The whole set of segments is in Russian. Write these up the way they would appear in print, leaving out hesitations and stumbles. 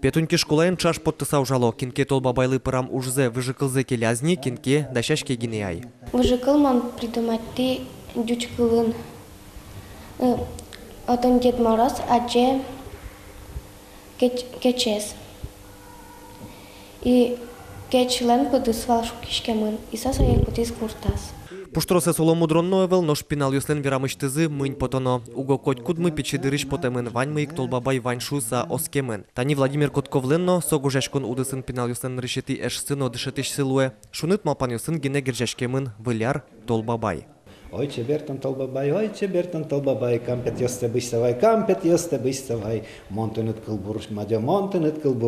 Петуньки школаен чаш подтысау жало. Кинке толбабайлы пырам ужзе выжыкылзе келязни, кинке дащашке гинеяй. Выжыкылман придумать ты дючкылын. Отын Дед Мороз, аджи кечес. И кечлен подысвал шукишкемын. И сасаяк подыс куртас. Пуштросе соломудронно евел, но шпинал юслен вірамиштизи мынь потоно. Уго коть кудми пічидириш потемин вань мийк толбабай ваньшу за оскемин. Тані Владимир Котковленно, согужешкон удисин пінал юслен решити еш сино дишетиш силуе. Шунит малпан юсин гіне гіржешкемин виляр толбабай. Ой, чебертон толбабай, кампет йосте бистовай, монтенет кылбур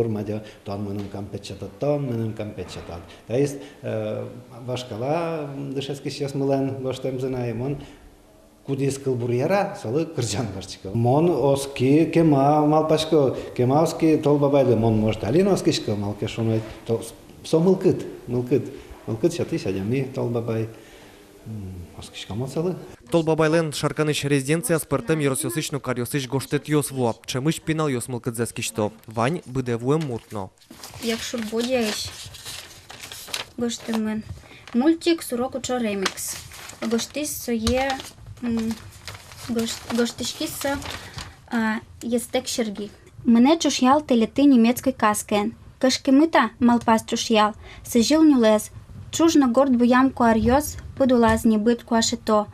мадя, тон менен кампет чатат. То есть, вашкала дышески сейчас мылен гоштем знаем, он кудис кылбур яра, салы кыржан барчика. Мон оски кема малпашко, кема оски толбабайлы, мон может алин оскишко малке шуной, то со мылкыт, шаты сядями толбабай. Толбабайлен шарканыш резиденция спортом ерососычну карьосыч гоштет йосвуа. Чемыш пинал йос мылкыдзескишто. Вань быдевуем муртно. Якщо бодяєш, гоштемен. Мультик сурок учо ремікс. Гоштис соє, гоштишкіса єстек шергі. Мене чушял телети німецької каскен. Кашкемита малпас чушял. Сежил нюлез. Чужно горд буямку арьоз, подулазні битку ашето.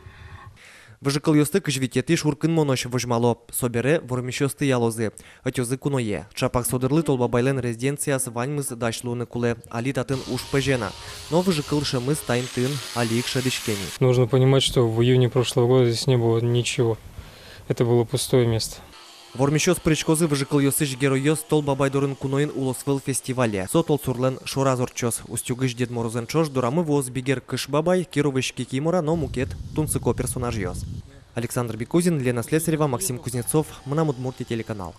Выжыкал йосты кыжвитети шуркын монош вожмало. Собере вормишосты ялозы. Отёзы куное. Чапак содырлы толбабайлен резиденцияс ваньмыз дашлуны куле. Али татын уж пежена. Но выжыкал шамыз тайн тын, алик шадышкени. Нужно понимать, что в июне прошлого года здесь не было ничего. Это было пустое место. Вормишос причкозы выжыкал йосыч геройос толбабайдорын куноин улосвел фестивале. Сотол сурлен шоразорчос. Устюгыш Дед Морозен чош дурамы воз бигер кыш-бабай, кировышки кимора, но мукет тунцыко персонаж йос. Александр Бекузин, Лена Слесарева, Максим Кузнецов, Мнамудмурти телеканал.